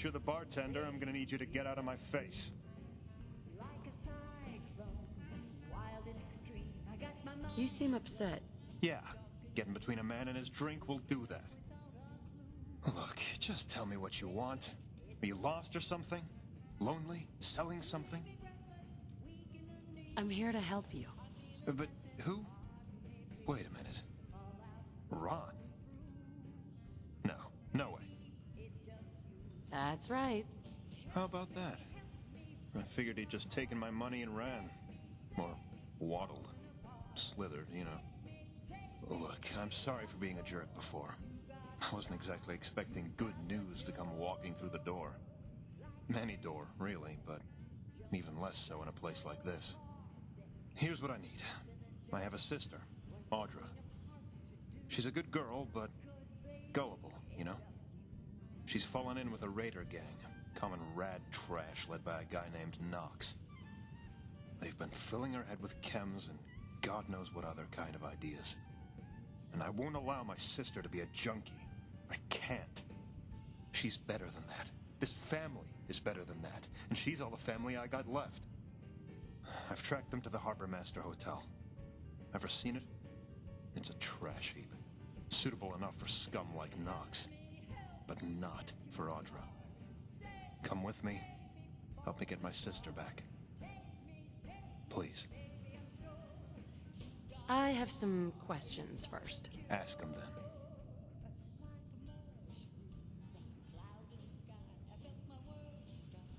Since you're the bartender, I'm gonna need you to get out of my face. You seem upset. Yeah, getting between a man and his drink will do that. Look, just tell me what you want. Are you lost or something? Lonely? Selling something? I'm here to help you. But who? Wait a minute. Ron? No, no way. That's right. How about that? I figured he'd just taken my money and ran. Or waddled. Slithered, you know. Look, I'm sorry for being a jerk before. I wasn't exactly expecting good news to come walking through the door. Any door, really, but even less so in a place like this. Here's what I need. I have a sister, Audra. She's a good girl, but gullible, you know? She's fallen in with a raider gang, common rad trash led by a guy named Knox. They've been filling her head with chems and God knows what other kind of ideas. And I won't allow my sister to be a junkie. I can't. She's better than that. This family is better than that. And she's all the family I got left. I've tracked them to the Harbor Master Hotel. Ever seen it? It's a trash heap. Suitable enough for scum like Knox. But not for Audra. Come with me. Help me get my sister back. Please. I have some questions first. Ask him then.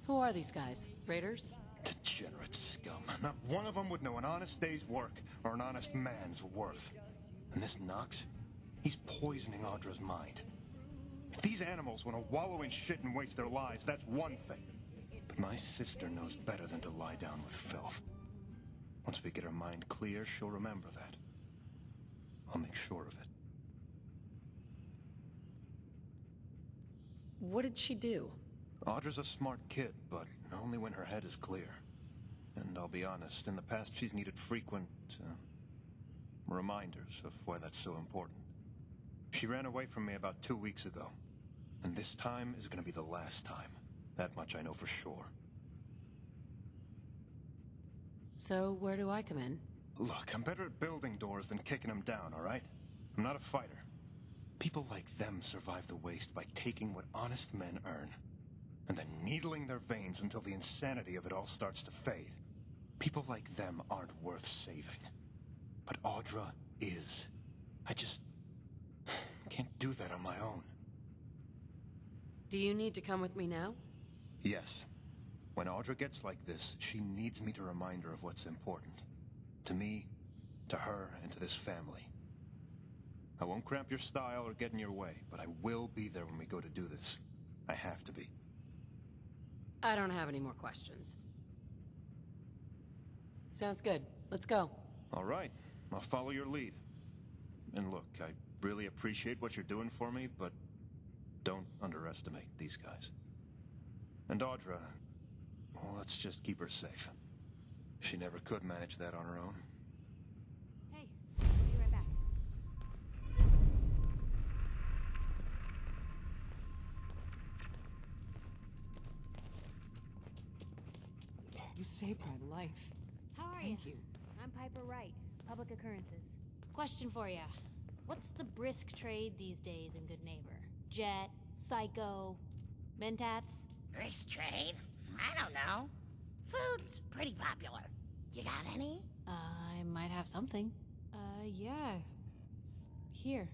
Who are these guys? Raiders? Degenerate scum. Not one of them would know an honest day's work or an honest man's worth. And this Knox, he's poisoning Audra's mind. If these animals want to wallow in shit and waste their lives, that's one thing. But my sister knows better than to lie down with filth. Once we get her mind clear, she'll remember that. I'll make sure of it. What did she do? Audra's a smart kid, but only when her head is clear. And I'll be honest, in the past she's needed frequent, reminders of why that's so important. She ran away from me about 2 weeks ago. And this time is gonna be the last time. That much I know for sure. So, where do I come in? Look, I'm better at building doors than kicking them down, all right? I'm not a fighter. People like them survive the waste by taking what honest men earn, and then needling their veins until the insanity of it all starts to fade. People like them aren't worth saving. But Audra is. I just can't do that on my own. Do you need to come with me now? Yes. When Audra gets like this, she needs me to remind her of what's important. To me, to her, and to this family. I won't cramp your style or get in your way, but I will be there when we go to do this. I have to be. I don't have any more questions. Sounds good. Let's go. All right. I'll follow your lead. And look, I really appreciate what you're doing for me, but don't underestimate these guys. And Audra, well, let's just keep her safe. She never could manage that on her own. Hey, I'll be right back. You saved my life. How are Thank you. I'm Piper Wright, Public Occurrences. Question for ya. What's the brisk trade these days in Good Neighbor? Jet, Psycho, Mentats? Race trade? I don't know. Food's pretty popular. You got any? I might have something. Yeah. Here.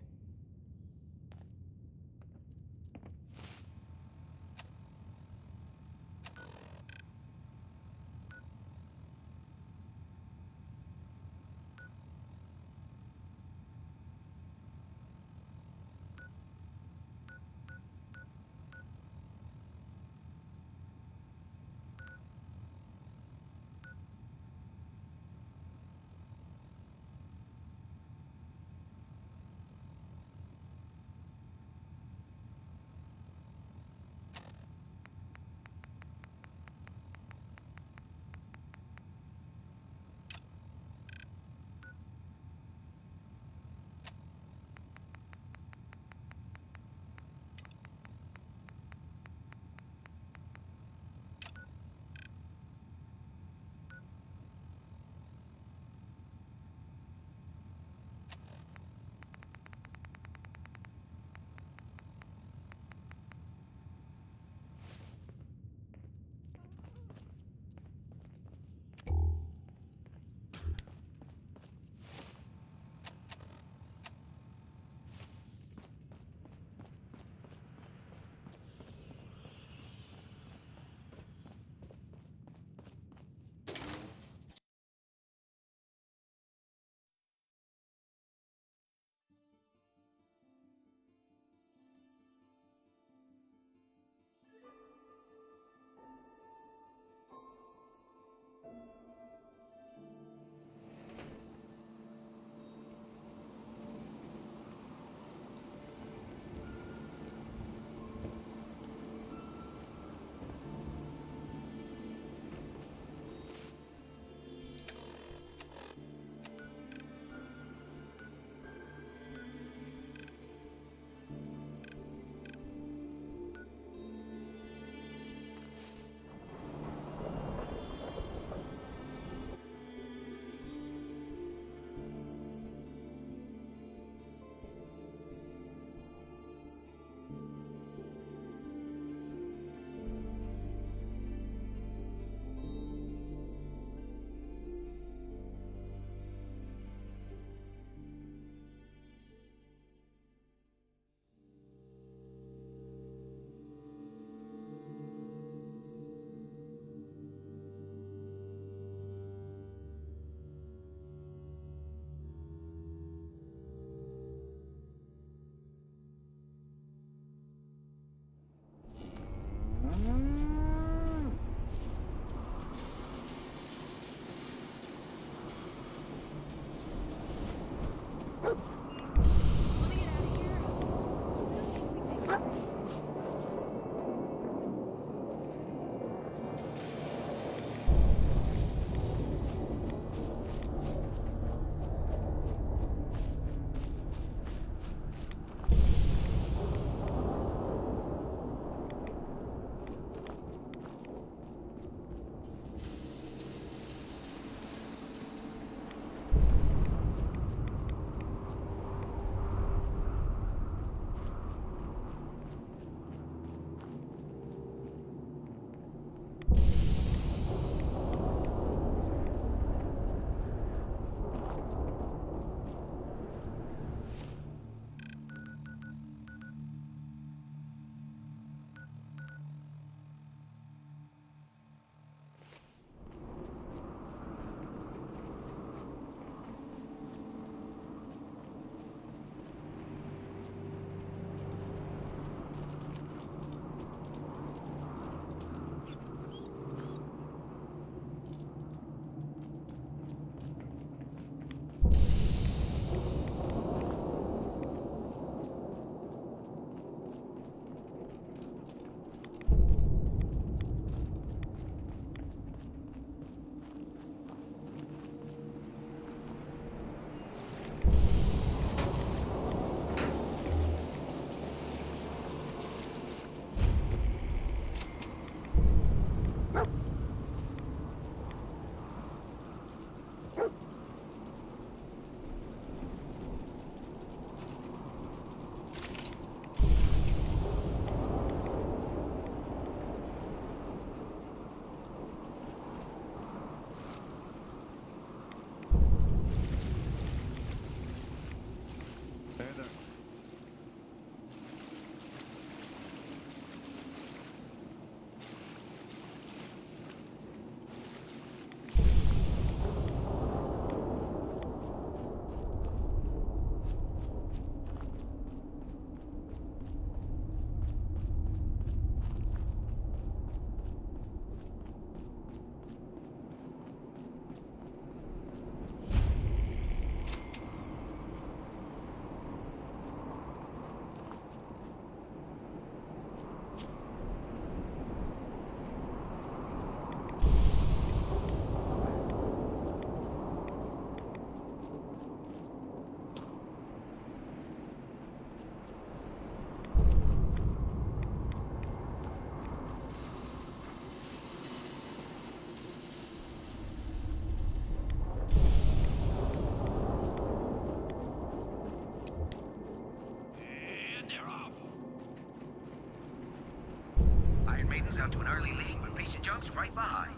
out to an early lead, but Piece of Junk's right behind.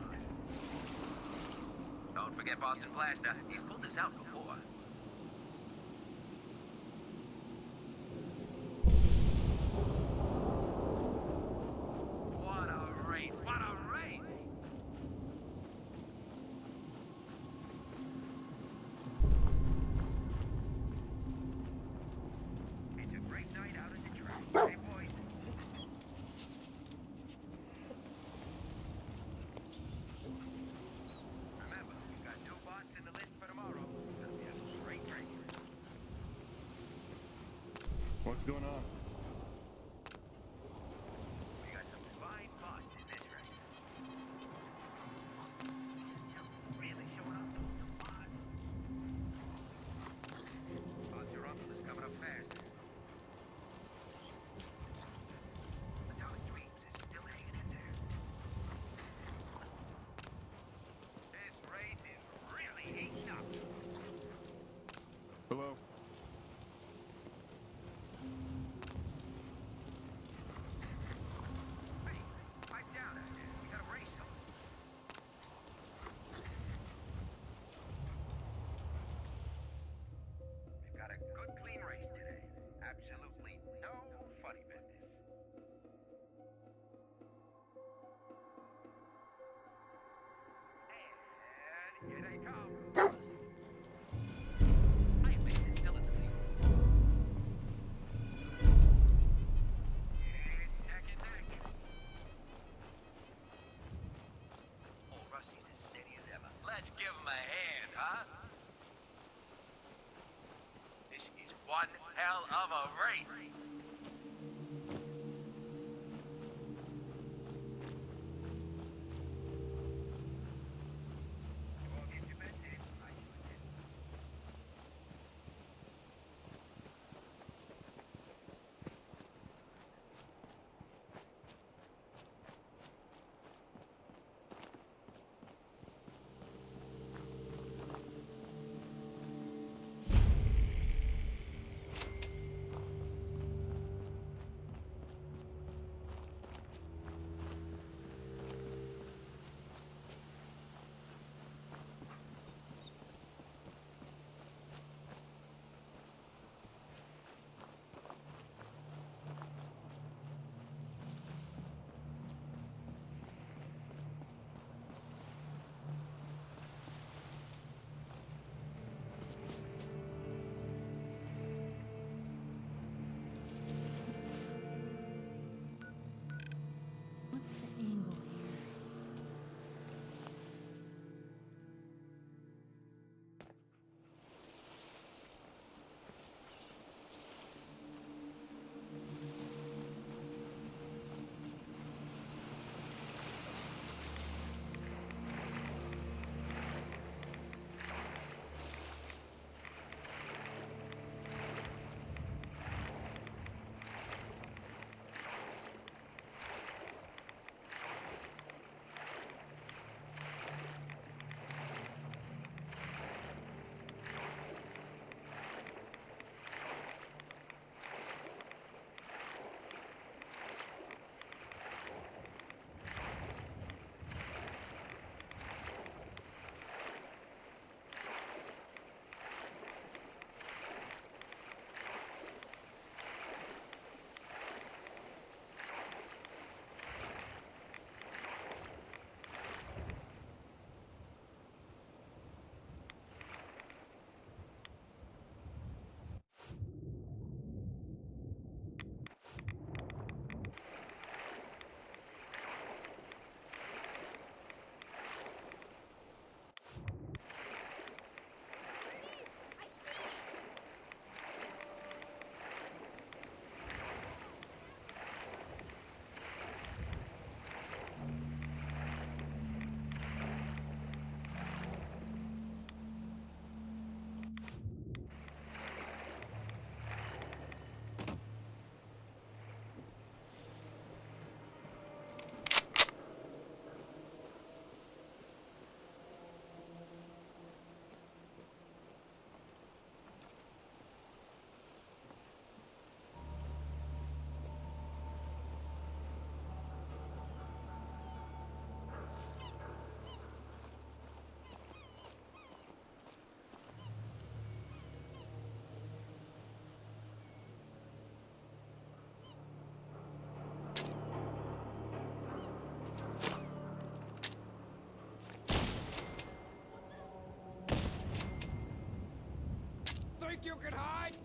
Don't forget Boston Blaster. He's pulled this out before. What a race! What a race! It's a great night out at the track. Hey, boys. Remember, we've got 2 bots in the list for tomorrow. It'll be a great race. What's going on? We got some fine bots in this race. Really showing up. Bots. Bots, your uncle is coming up fast. Atomic Dreams is still hanging in there. This race is really heating up. Hello? Hey, pipe down out there. We got a race on. We've got a good, clean race today. Absolutely no funny business. And here they come. Iron Man is still in the lead. It's neck and neck. Oh, Rusty's as steady as ever. Let's give him a hand, huh? This is one hell of a race. You all get your bets in? I sure did. think you can hide?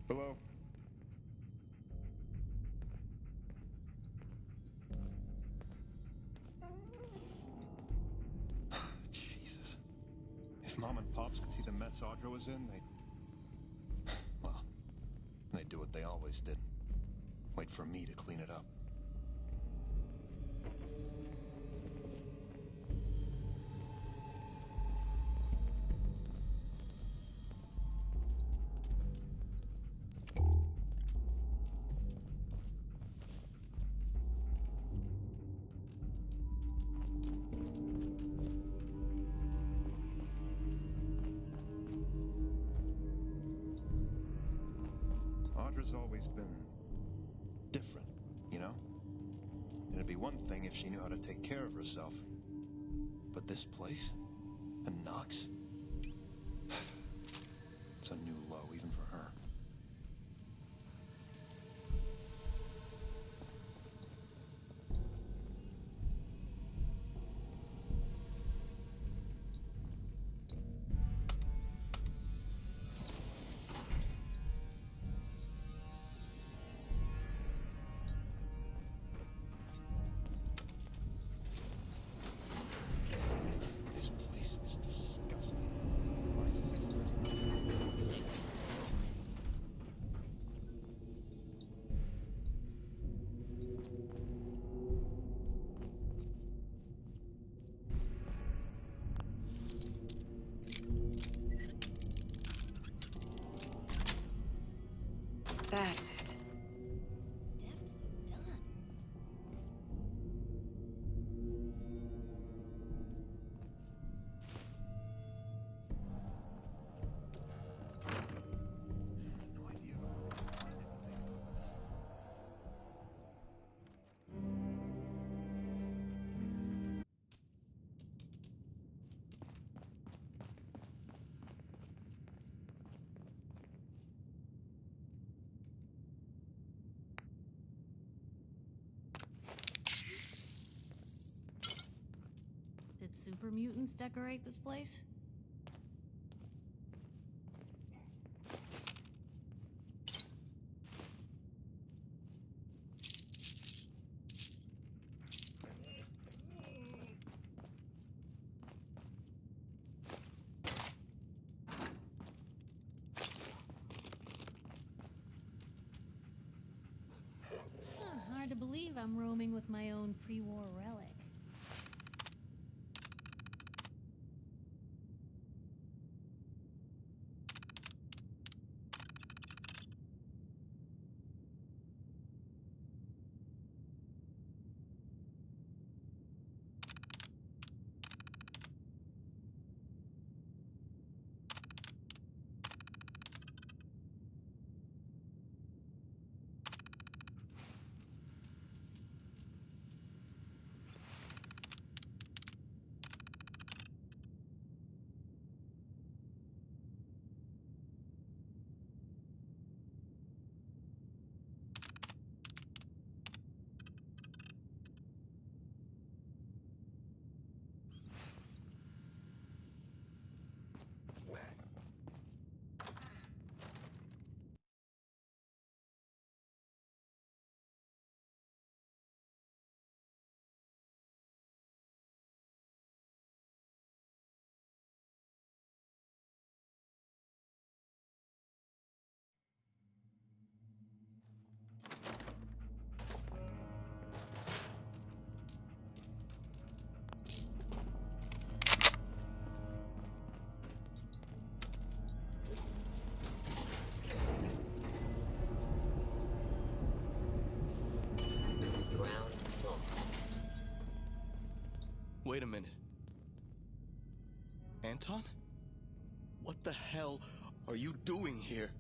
Hello? Jesus. If Mom and Pops could see the mess Audra was in, they'd... Well, they'd do what they always did. Wait for me to clean it up. Audra's always been different, you know? It'd be one thing if she knew how to take care of herself. But this place? And Knox? It's a new low, even for her. This place is disgusting. My sister's... That's it. Deftly done. No idea if I'm gonna find anything about this. Did super mutants decorate this place? believe I'm roaming with my own pre-war relic. Wait a minute. Anton? What the hell are you doing here?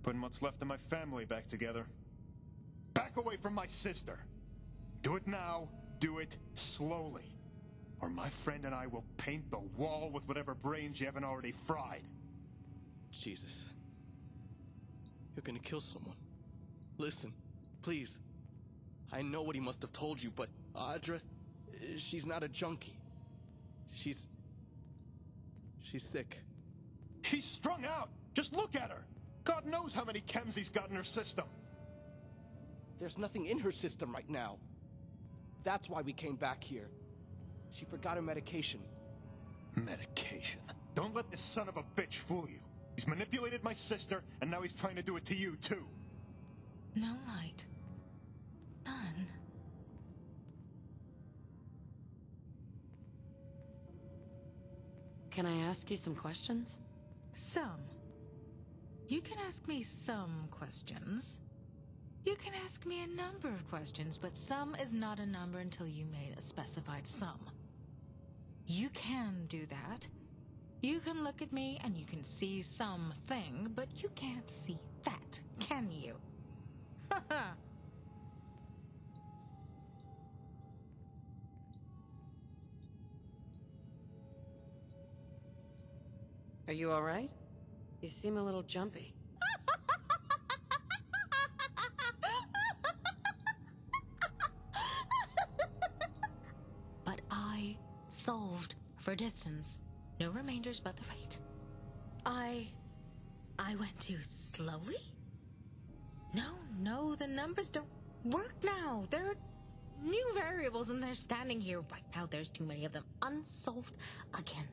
Putting what's left of my family back together. Back away from my sister. Do it now. Do it slowly. Or my friend and I will paint the wall with whatever brains you haven't already fried. Jesus. You're gonna kill someone. Listen, please. I know what he must have told you, but Audra, she's not a junkie. She's sick. She's strung out. Just look at her. God knows how many chems he's got in her system. There's nothing in her system right now. That's why we came back here. She forgot her medication. Medication? Don't let this son of a bitch fool you. He's manipulated my sister, and now he's trying to do it to you, too. No light. None. Can I ask you some questions? Some. You can ask me some questions. You can ask me a number of questions, but some is not a number until you made a specified sum. You can do that. You can look at me and you can see something, but you can't see that, can you? Haha. Are you all right? You seem a little jumpy. But I solved for distance. No remainders but the rate. I went too slowly? No, the numbers don't work now. There are new variables and they're standing here right now. There's too many of them unsolved again.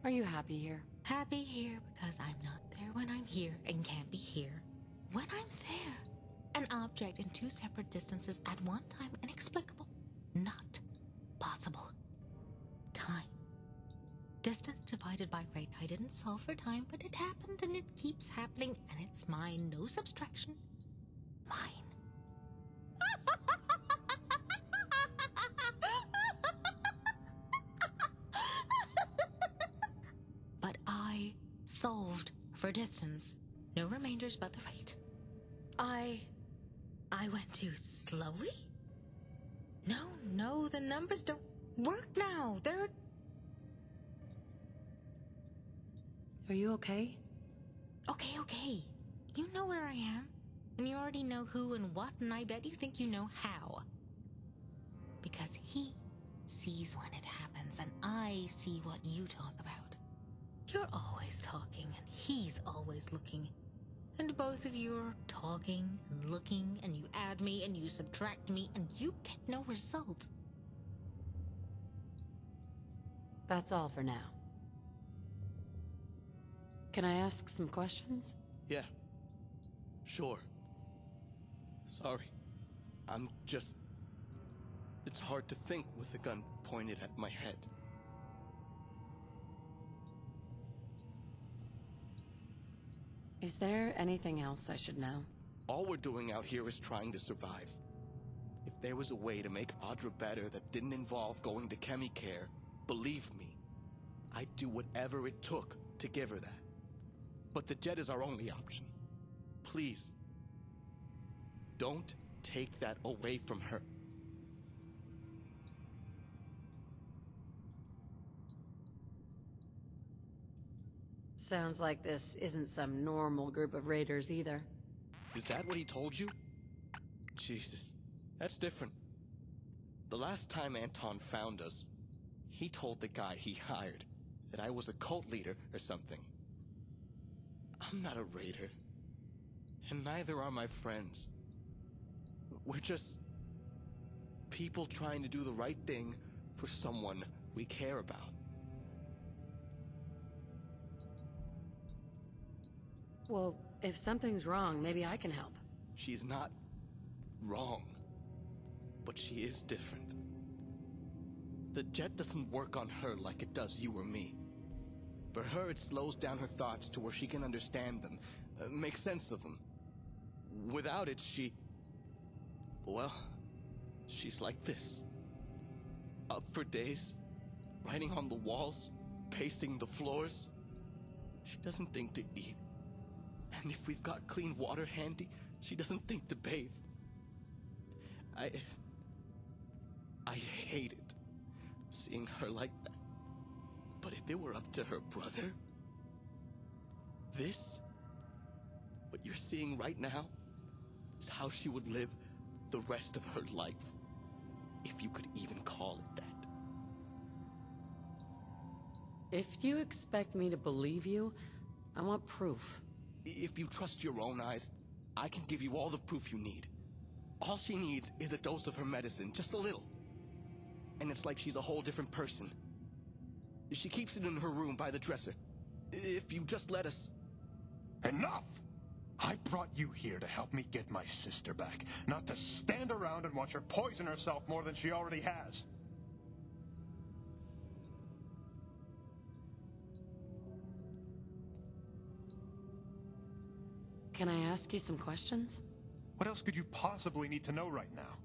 Are you happy here? Happy here because I'm not there when I'm here and can't be here when I'm there. An object in two separate distances at one time, inexplicable. Not possible. Time. Distance divided by rate. I didn't solve for time, but it happened and it keeps happening and it's mine. No subtraction. Mine. But I solved for distance. No remainders but the rate. I went too slowly? No, the numbers don't work now. They're... Are you okay? Okay. You know where I am. And you already know who and what, and I bet you think you know how. Because he sees when it happens, and I see what you talk about. You're always talking, and he's always looking. And both of you are talking and looking, and you add me, and you subtract me, and you get no result. That's all for now. Can I ask some questions? Yeah. Sure. Sorry. I'm just... It's hard to think with a gun pointed at my head. Is there anything else I should know? All we're doing out here is trying to survive. If there was a way to make Audra better that didn't involve going to Chemicare, believe me, I'd do whatever it took to give her that. But the jet is our only option. Please, don't take that away from her. Sounds like this isn't some normal group of raiders either. Is that what he told you? Jesus, that's different. The last time Anton found us, he told the guy he hired that I was a cult leader or something. I'm not a raider, and neither are my friends. We're just people trying to do the right thing for someone we care about. Well, if something's wrong, maybe I can help. She's not wrong, but she is different. The jet doesn't work on her like it does you or me. For her, it slows down her thoughts to where she can understand them, make sense of them. Without it, well, she's like this. Up for days, writing on the walls, pacing the floors. She doesn't think to eat. And if we've got clean water handy, she doesn't think to bathe. I hate it, seeing her like that. But if it were up to her brother, what you're seeing right now, is how she would live the rest of her life. If you could even call it that. If you expect me to believe you, I want proof. If you trust your own eyes, I can give you all the proof you need. All she needs is a dose of her medicine, just a little. And it's like she's a whole different person. She keeps it in her room by the dresser. If you just let us... Enough! I brought you here to help me get my sister back, not to stand around and watch her poison herself more than she already has. Can I ask you some questions? What else could you possibly need to know right now?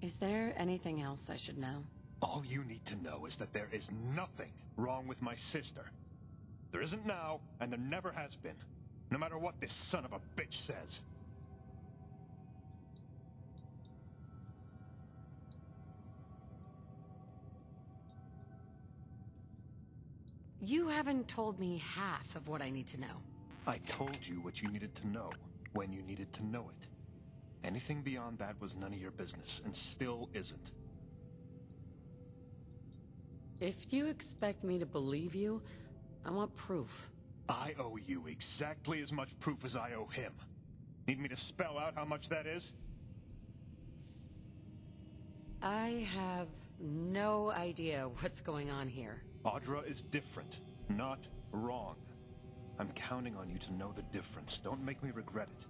Is there anything else I should know? All you need to know is that there is nothing wrong with my sister. There isn't now, and there never has been. No matter what this son of a bitch says. You haven't told me half of what I need to know. I told you what you needed to know, when you needed to know it. Anything beyond that was none of your business, and still isn't. If you expect me to believe you, I want proof. I owe you exactly as much proof as I owe him. Need me to spell out how much that is? I have no idea what's going on here. Audra is different, not wrong. I'm counting on you to know the difference. Don't make me regret it.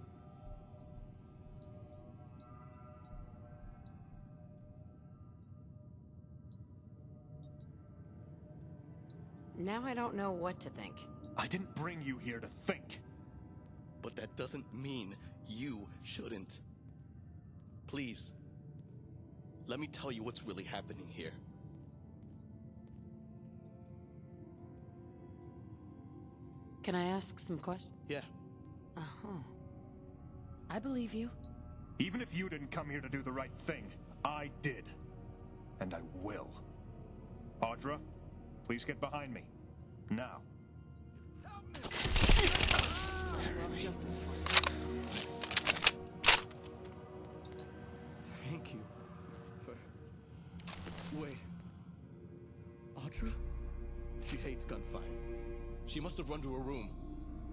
Now I don't know what to think. I didn't bring you here to think. But that doesn't mean you shouldn't. Please, let me tell you what's really happening here. Can I ask some questions? Yeah. Uh-huh. I believe you. Even if you didn't come here to do the right thing, I did. And I will. Audra, please get behind me. Now. Justice for Thank you for... Wait. Audra? She hates gunfight. She must have run to her room.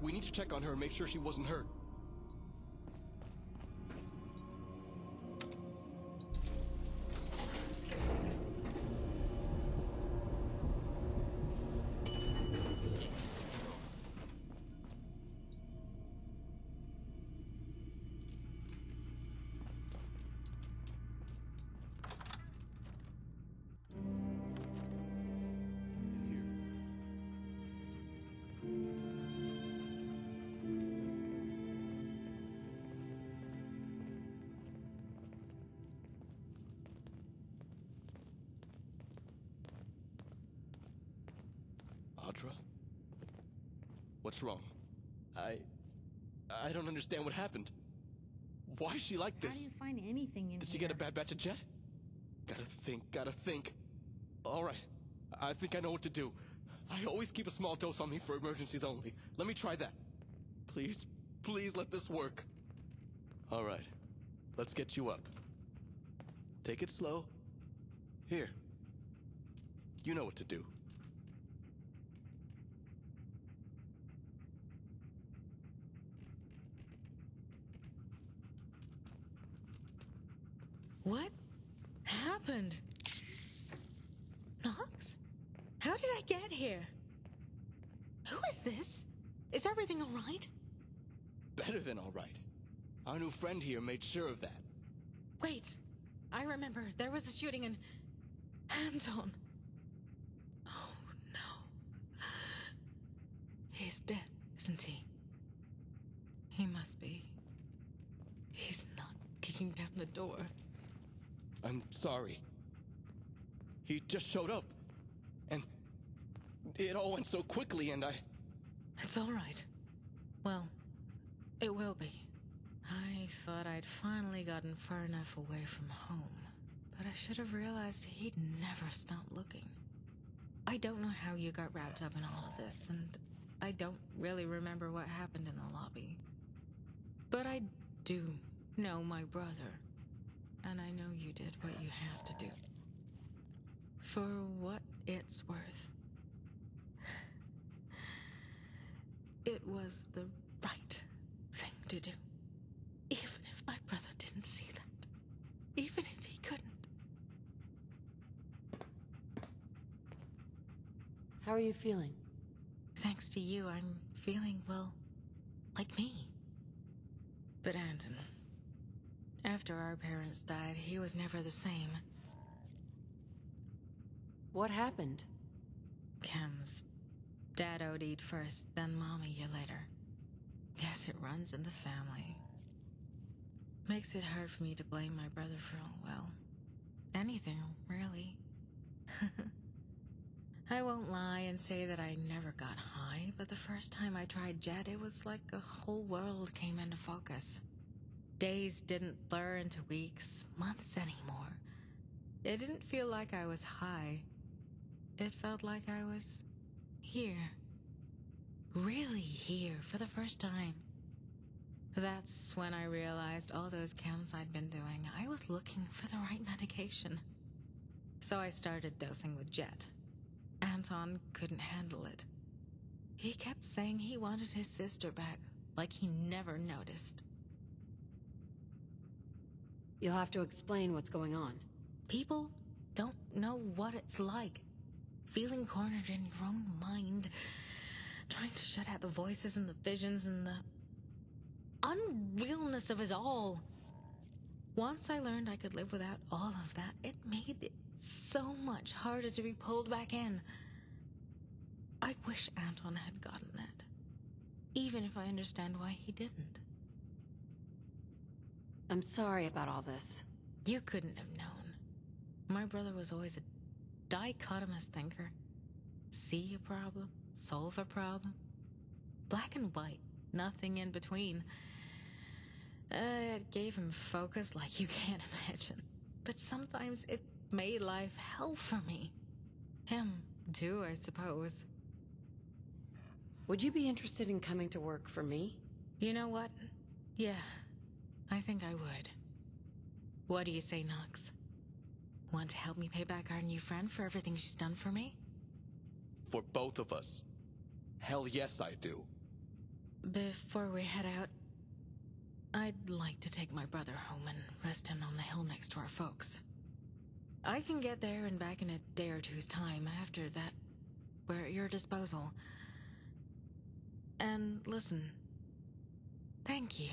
We need to check on her and make sure she wasn't hurt. Audra? What's wrong? I don't understand what happened. Why is she like How do this? you find anything in Did she here? get a bad batch of jet? Gotta think. All right, I think I know what to do. I always keep a small dose on me for emergencies only. Let me try that. Please, please let this work. All right, let's get you up. Take it slow. Here. You know what to do. What happened? Knox? How did I get here? Who is this? Is everything all right? Better than all right. Our new friend here made sure of that. Wait, I remember there was a shooting in Anton. Oh no. He's dead, isn't he? He must be. He's not kicking down the door. I'm sorry. He just showed up. And it all went so quickly and It's all right. Well, it will be. I thought I'd finally gotten far enough away from home, but I should have realized he'd never stop looking. I don't know how you got wrapped up in all of this, and I don't really remember what happened in the lobby. But I do know my brother, and I know you did what you had to do. For what it's worth, it was the right thing to do. Even if my brother didn't see that. Even if he couldn't. How are you feeling? Thanks to you, I'm feeling, well, like me. But Anton, after our parents died, he was never the same. What happened? Cam's dad OD'd first, then Mom a year later. Guess it runs in the family. Makes it hard for me to blame my brother for, well, anything, really. I won't lie and say that I never got high, but the first time I tried Jet, it was like a whole world came into focus. Days didn't blur into weeks, months anymore. It didn't feel like I was high. It felt like I was here. Really here for the first time. That's when I realized all those chems I'd been doing, I was looking for the right medication. So I started dosing with Jet. Anton couldn't handle it. He kept saying he wanted his sister back, like he never noticed. You'll have to explain what's going on. People don't know what it's like. Feeling cornered in your own mind. Trying to shut out the voices and the visions and the unrealness of it all. Once I learned I could live without all of that, it made it so much harder to be pulled back in. I wish Anton had gotten that. Even if I understand why he didn't. I'm sorry about all this. You couldn't have known. My brother was always a dichotomous thinker. See a problem, solve a problem. Black and white, nothing in between. It gave him focus like you can't imagine. But sometimes it made life hell for me. Him, too, I suppose. Would you be interested in coming to work for me? You know what? Yeah, I think I would. What do you say, Knox? Want to help me pay back our new friend for everything she's done for me? For both of us. Hell yes, I do. Before we head out, I'd like to take my brother home and rest him on the hill next to our folks. I can get there and back in a day or two's time. After that, we're at your disposal. And listen, thank you.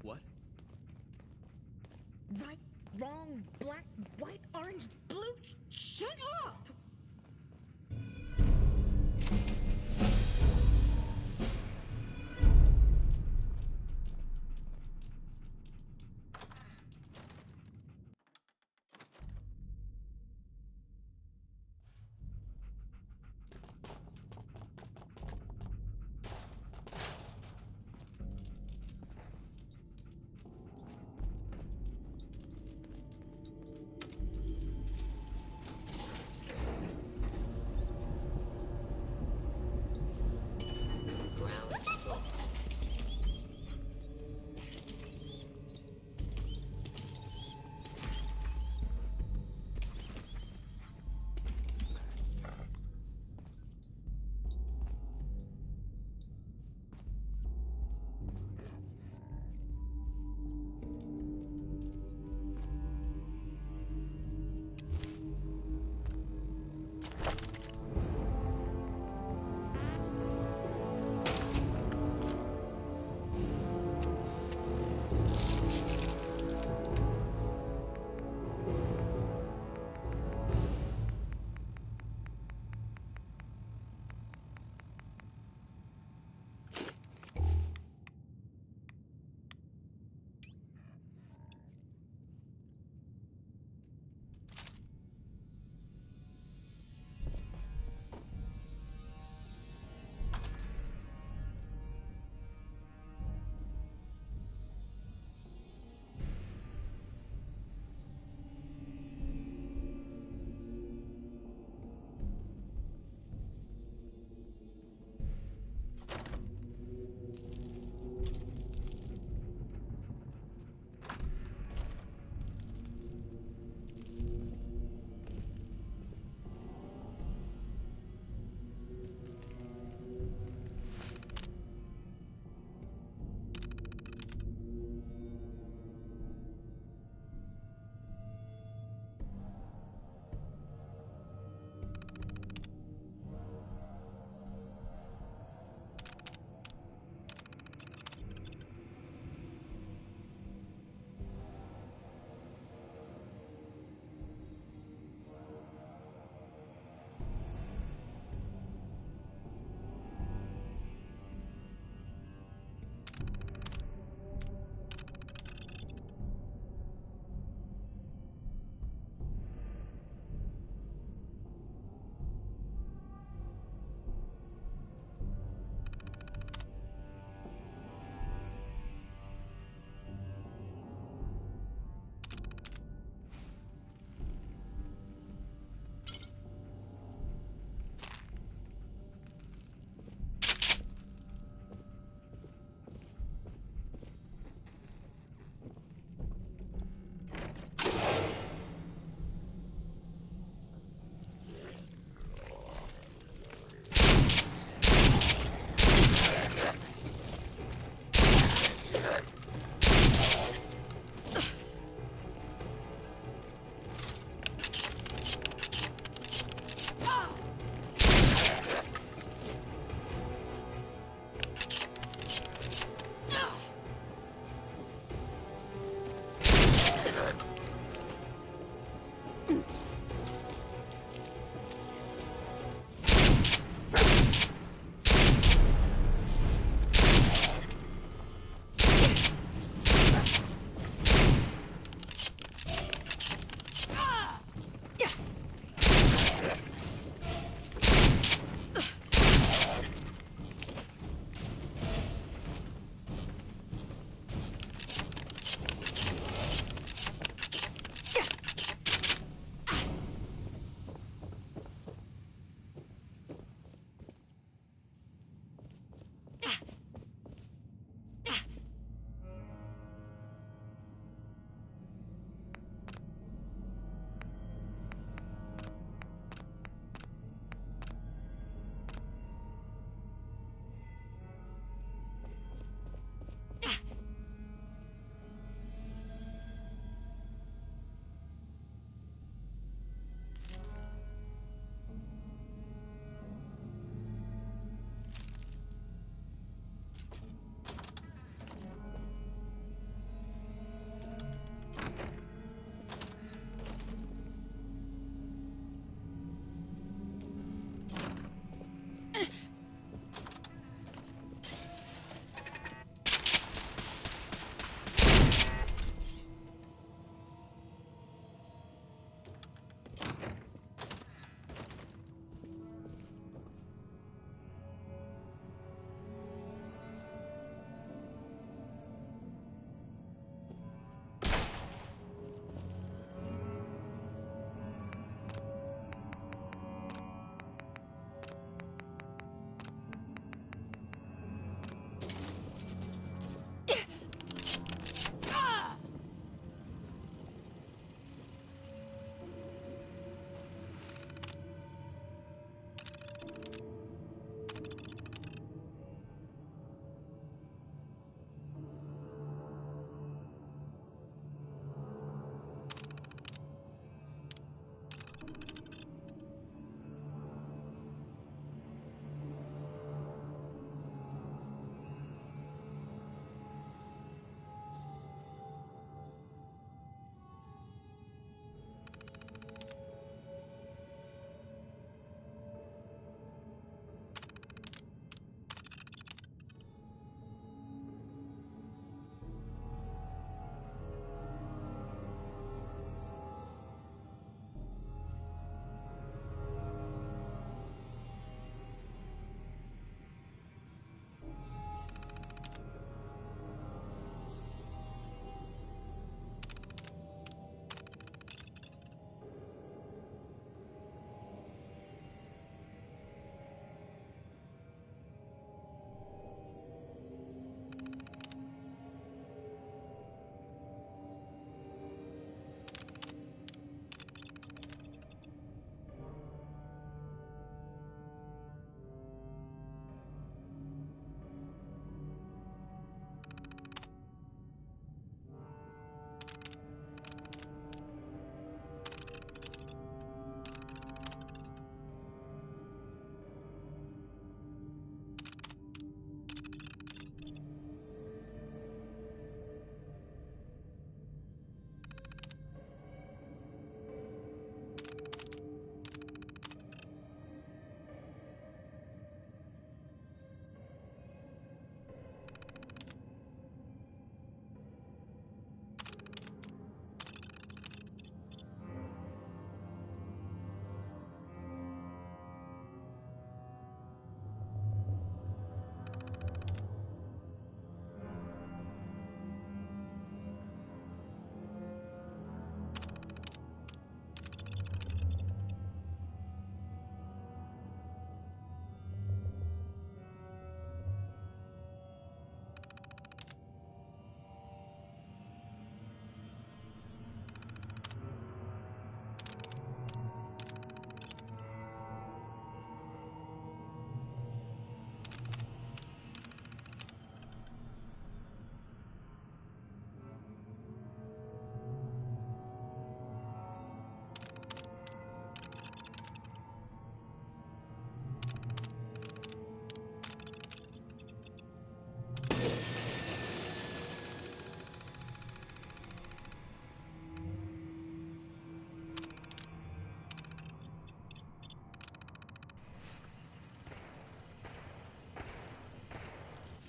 What? Right, wrong, black, white, orange, blue. Shut up!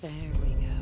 There we go.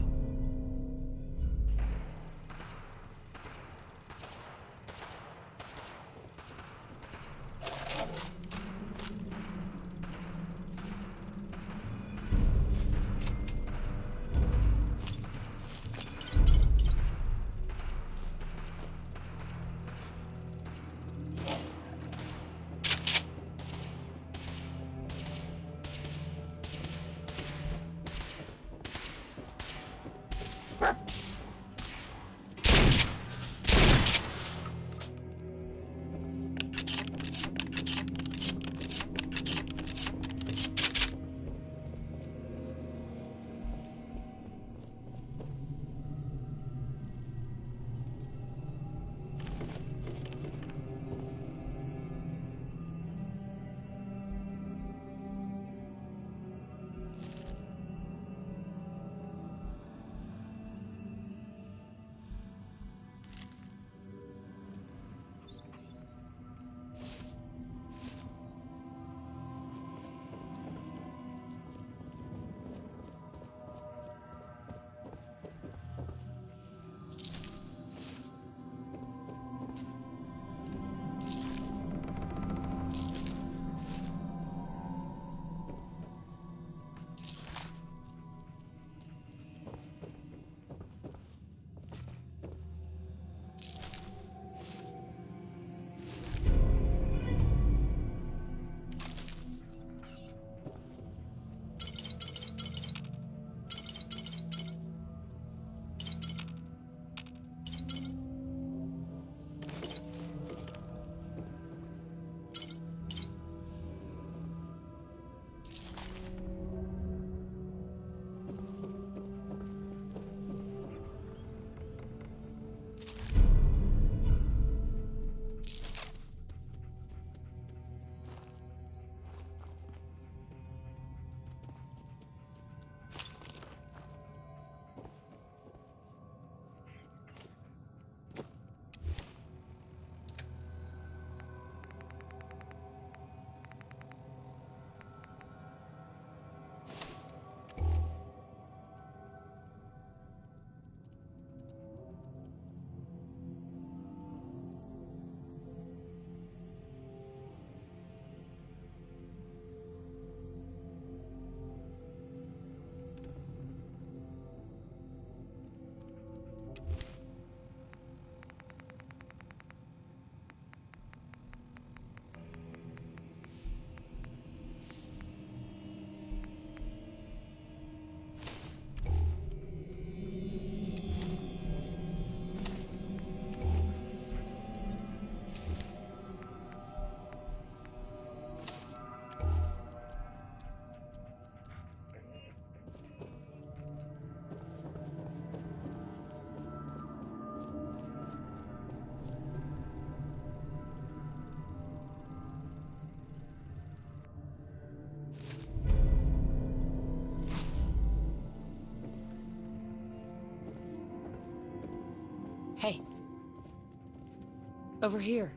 Hey. Over here.